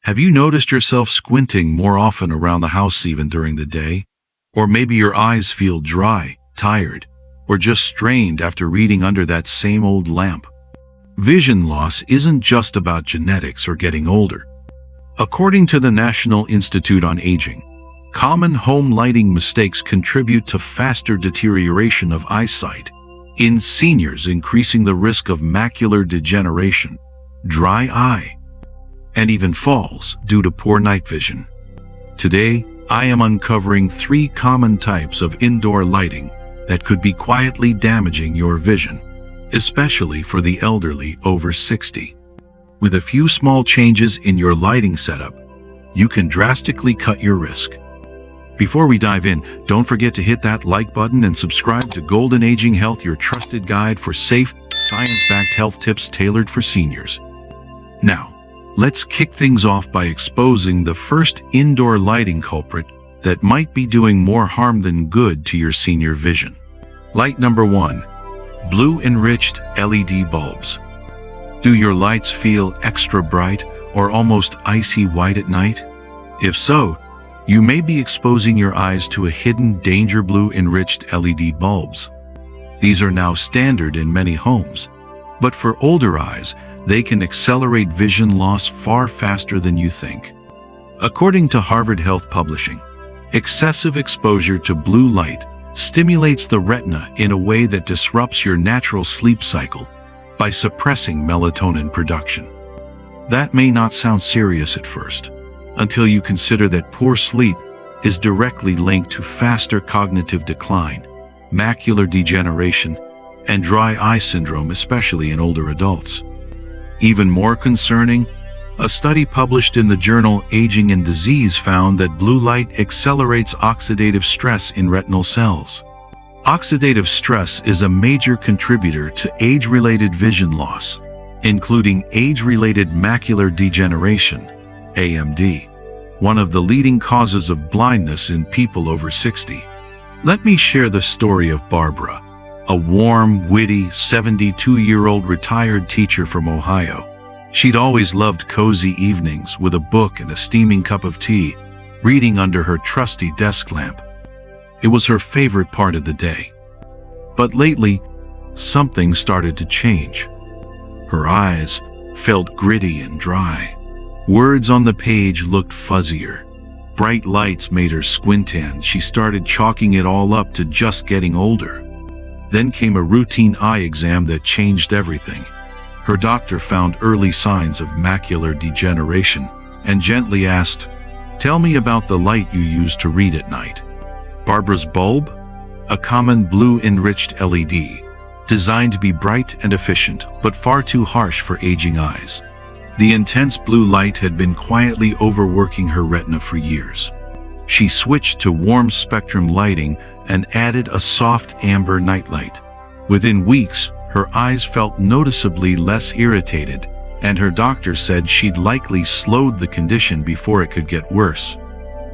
Have you noticed yourself squinting more often around the house even during the day? Or maybe your eyes feel dry, tired, or just strained after reading under that same old lamp. Vision loss isn't just about genetics or getting older. According to the National Institute on Aging, common home lighting mistakes contribute to faster deterioration of eyesight in seniors, increasing the risk of macular degeneration, dry eye, and even falls due to poor night vision. Today, I am uncovering 3 common types of indoor lighting that could be quietly damaging your vision, especially for the elderly over 60. With a few small changes in your lighting setup, you can drastically cut your risk. Before we dive in, don't forget to hit that like button and subscribe to Golden Aging Health, your trusted guide for safe, science-backed health tips tailored for seniors. Now, let's kick things off by exposing the first indoor lighting culprit that might be doing more harm than good to your senior vision. Light number 1. Blue-enriched LED bulbs. Do your lights feel extra bright or almost icy white at night? If so, you may be exposing your eyes to a hidden danger. Blue-enriched LED bulbs. These are now standard in many homes, but for older eyes, they can accelerate vision loss far faster than you think. According to Harvard Health Publishing, excessive exposure to blue light stimulates the retina in a way that disrupts your natural sleep cycle by suppressing melatonin production. That may not sound serious at first, until you consider that poor sleep is directly linked to faster cognitive decline, macular degeneration, and dry eye syndrome, especially in older adults. Even more concerning, a study published in the journal Aging and Disease found that blue light accelerates oxidative stress in retinal cells. Oxidative stress is a major contributor to age-related vision loss, including age-related macular degeneration, AMD, one of the leading causes of blindness in people over 60. Let me share the story of Barbara, a warm, witty, 72-year-old retired teacher from Ohio. She'd always loved cozy evenings with a book and a steaming cup of tea, reading under her trusty desk lamp. It was her favorite part of the day. But lately, something started to change. Her eyes felt gritty and dry. Words on the page looked fuzzier. Bright lights made her squint, and she started chalking it all up to just getting older. Then came a routine eye exam that changed everything. Her doctor found early signs of macular degeneration and gently asked, "Tell me about the light you use to read at night." Barbara's bulb? A common blue-enriched LED, designed to be bright and efficient, but far too harsh for aging eyes. The intense blue light had been quietly overworking her retina for years. She switched to warm spectrum lighting and added a soft amber nightlight. Within weeks, her eyes felt noticeably less irritated, and her doctor said she'd likely slowed the condition before it could get worse.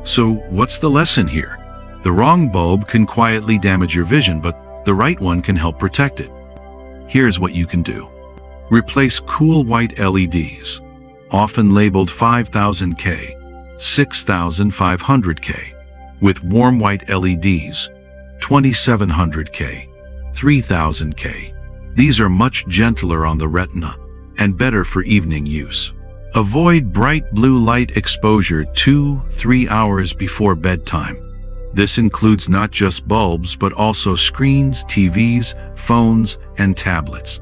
So, what's the lesson here? The wrong bulb can quietly damage your vision, but the right one can help protect it. Here's what you can do. Replace cool white LEDs, often labeled 5000K, 6500K, with warm white LEDs, 2700K, 3000K. These are much gentler on the retina and better for evening use. Avoid bright blue light exposure 2-3 hours before bedtime. This includes not just bulbs but also screens, TVs, phones, and tablets.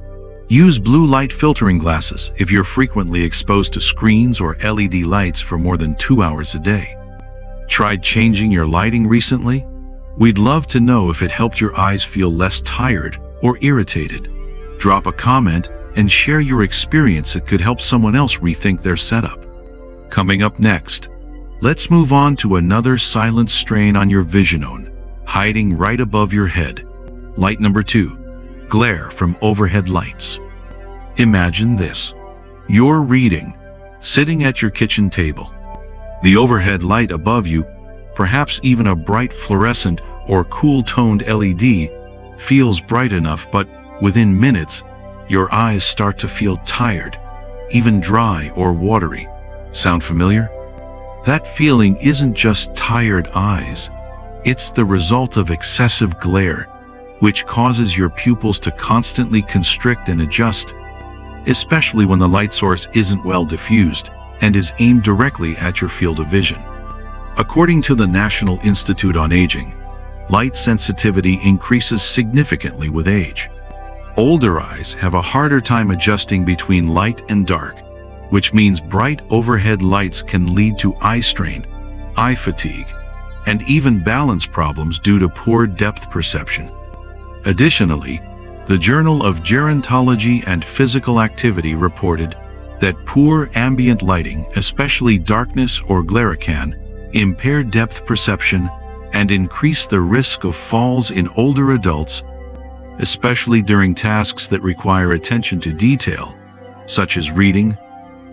Use blue light filtering glasses if you're frequently exposed to screens or LED lights for more than 2 hours a day. Tried changing your lighting recently? We'd love to know if it helped your eyes feel less tired or irritated. Drop a comment and share your experience. It could help someone else rethink their setup. Coming up next, let's move on to another silent strain on your vision, hiding right above your head. Light number 2. Glare from overhead lights. Imagine this. You're reading, sitting at your kitchen table. The overhead light above you, perhaps even a bright fluorescent or cool-toned LED, feels bright enough, but within minutes, your eyes start to feel tired, even dry or watery. Sound familiar? That feeling isn't just tired eyes. It's the result of excessive glare, which causes your pupils to constantly constrict and adjust, especially when the light source isn't well diffused and is aimed directly at your field of vision. According to the National Institute on Aging, light sensitivity increases significantly with age. Older eyes have a harder time adjusting between light and dark, which means bright overhead lights can lead to eye strain, eye fatigue, and even balance problems due to poor depth perception. Additionally, the Journal of Gerontology and Physical Activity reported that poor ambient lighting, especially darkness or glare, can impair depth perception and increase the risk of falls in older adults, especially during tasks that require attention to detail, such as reading,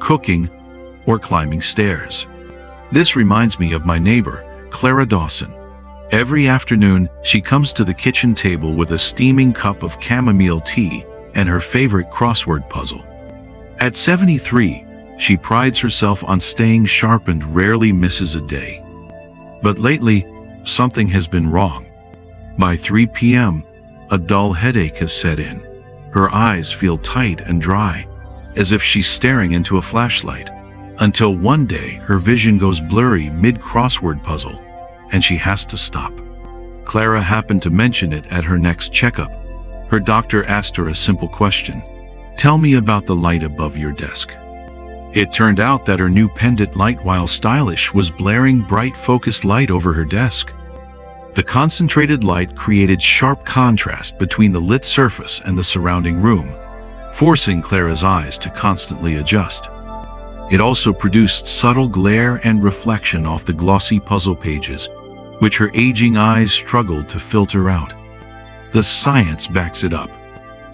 cooking, or climbing stairs. This reminds me of my neighbor, Clara Dawson. Every afternoon, she comes to the kitchen table with a steaming cup of chamomile tea and her favorite crossword puzzle. At 73, she prides herself on staying sharp and rarely misses a day. But lately, something has been wrong. By 3 p.m., a dull headache has set in. Her eyes feel tight and dry, as if she's staring into a flashlight, until one day her vision goes blurry mid-crossword puzzle, and she has to stop. Clara happened to mention it at her next checkup. Her doctor asked her a simple question: "Tell me about the light above your desk." It turned out that her new pendant light, while stylish, was blaring bright focused light over her desk. The concentrated light created sharp contrast between the lit surface and the surrounding room, forcing Clara's eyes to constantly adjust. It also produced subtle glare and reflection off the glossy puzzle pages, which her aging eyes struggled to filter out. The science backs it up.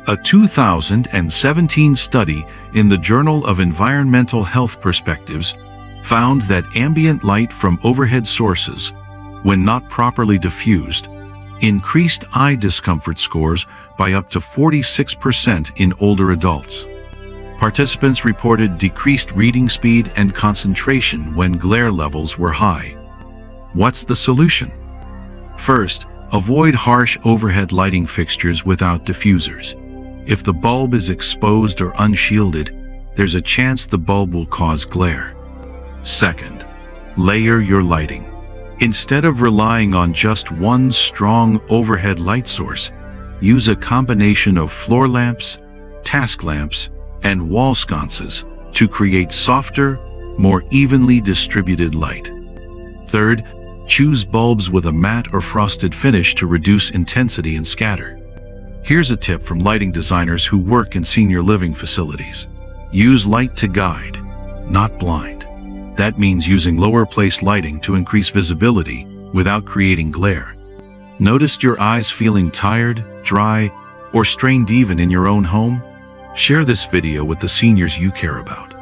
A 2017 study in the Journal of Environmental Health Perspectives found that ambient light from overhead sources, when not properly diffused, increased eye discomfort scores by up to 46% in older adults. Participants reported decreased reading speed and concentration when glare levels were high. What's the solution? First, avoid harsh overhead lighting fixtures without diffusers. If the bulb is exposed or unshielded, there's a chance the bulb will cause glare. Second, layer your lighting. Instead of relying on just one strong overhead light source, use a combination of floor lamps, task lamps, and wall sconces to create softer, more evenly distributed light. Third, choose bulbs with a matte or frosted finish to reduce intensity and scatter. Here's a tip from lighting designers who work in senior living facilities. Use light to guide, not blind. That means using lower place lighting to increase visibility without creating glare. Noticed your eyes feeling tired, dry, or strained even in your own home? Share this video with the seniors you care about.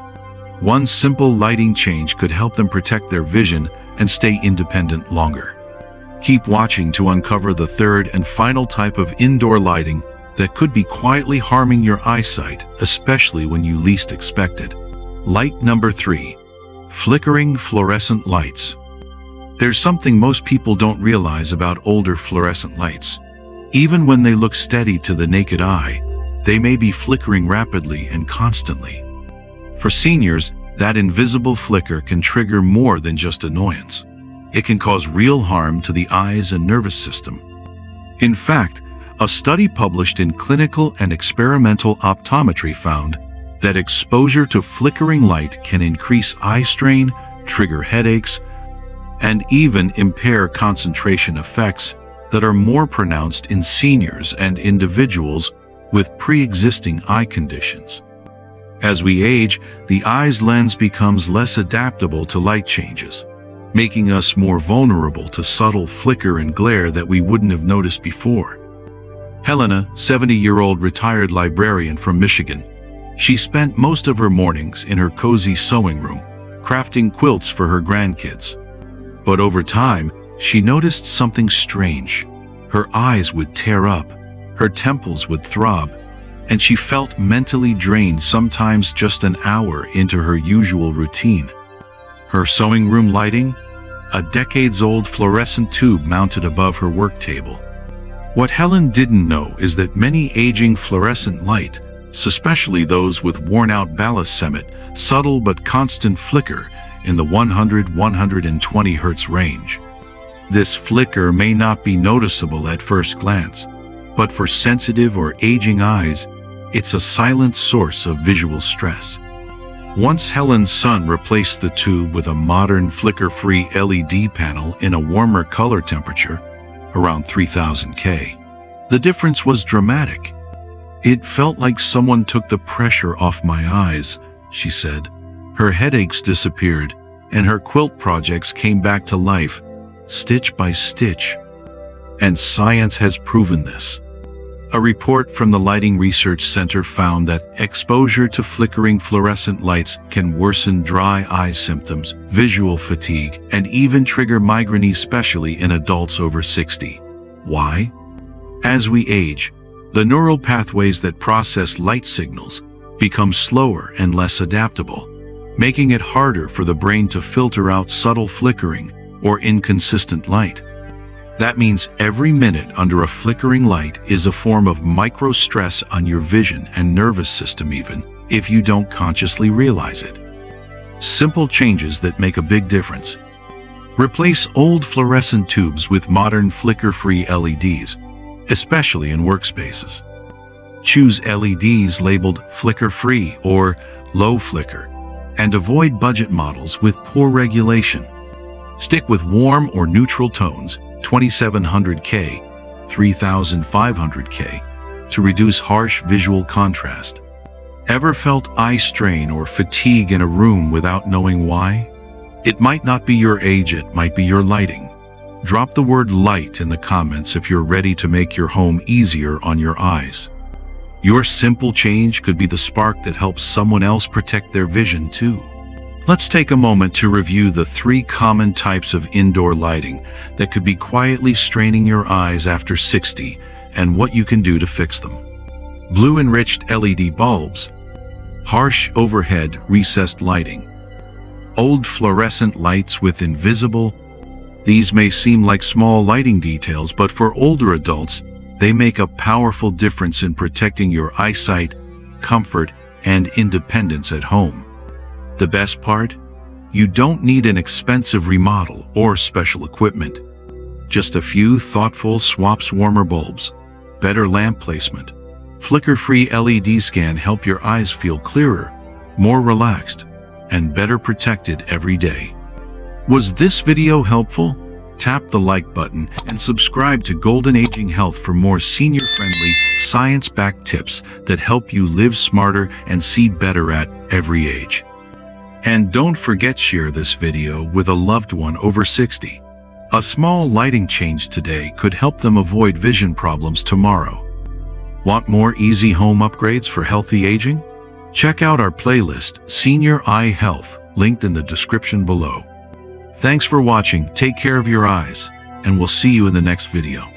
One simple lighting change could help them protect their vision and stay independent longer. Keep watching to uncover the third and final type of indoor lighting that could be quietly harming your eyesight, especially when you least expect it. Light number 3. Flickering fluorescent lights. There's something most people don't realize about older fluorescent lights. Even when they look steady to the naked eye, they may be flickering rapidly and constantly. For seniors, that invisible flicker can trigger more than just annoyance. It can cause real harm to the eyes and nervous system. In fact, a study published in Clinical and Experimental Optometry found that exposure to flickering light can increase eye strain, trigger headaches, and even impair concentration effects that are more pronounced in seniors and individuals with pre-existing eye conditions. As we age, the eye's lens becomes less adaptable to light changes, making us more vulnerable to subtle flicker and glare that we wouldn't have noticed before. Helena, 70-year-old retired librarian from Michigan, she spent most of her mornings in her cozy sewing room, crafting quilts for her grandkids. But over time, she noticed something strange. Her eyes would tear up, her temples would throb, and she felt mentally drained sometimes just an hour into her usual routine. Her sewing room lighting? A decades-old fluorescent tube mounted above her work table. What Helen didn't know is that many aging fluorescent light, especially those with worn-out ballast, emit subtle but constant flicker in the 100–120 Hz range. This flicker may not be noticeable at first glance, but for sensitive or aging eyes, it's a silent source of visual stress. Once Helen's son replaced the tube with a modern flicker-free LED panel in a warmer color temperature, around 3000 K, the difference was dramatic. "It felt like someone took the pressure off my eyes," she said. Her headaches disappeared, and her quilt projects came back to life, stitch by stitch. And science has proven this. A report from the Lighting Research Center found that exposure to flickering fluorescent lights can worsen dry eye symptoms, visual fatigue, and even trigger migraine, especially in adults over 60. Why? As we age, the neural pathways that process light signals become slower and less adaptable, making it harder for the brain to filter out subtle flickering or inconsistent light. That means every minute under a flickering light is a form of micro-stress on your vision and nervous system, even if you don't consciously realize it. Simple changes that make a big difference. Replace old fluorescent tubes with modern flicker-free LEDs, especially in workspaces. Choose LEDs labeled flicker-free or low flicker, and avoid budget models with poor regulation. Stick with warm or neutral tones, 2700 K, 3500 K, to reduce harsh visual contrast. Ever felt eye strain or fatigue in a room without knowing why? It might not be your age, it might be your lighting. Drop the word light in the comments if you're ready to make your home easier on your eyes. Your simple change could be the spark that helps someone else protect their vision too. Let's take a moment to review the 3 common types of indoor lighting that could be quietly straining your eyes after 60 and what you can do to fix them. Blue-enriched LED bulbs, harsh overhead recessed lighting, old fluorescent lights with invisible. These may seem like small lighting details, but for older adults, they make a powerful difference in protecting your eyesight, comfort, and independence at home. The best part? You don't need an expensive remodel or special equipment. Just a few thoughtful swaps, warmer bulbs, better lamp placement, flicker-free LEDs can help your eyes feel clearer, more relaxed, and better protected every day. Was this video helpful? Tap the like button and subscribe to Golden Aging Health for more senior-friendly, science-backed tips that help you live smarter and see better at every age. And don't forget, share this video with a loved one over 60. A small lighting change today could help them avoid vision problems tomorrow. Want more easy home upgrades for healthy aging? Check out our playlist, Senior Eye Health, linked in the description below. Thanks for watching, take care of your eyes, and we'll see you in the next video.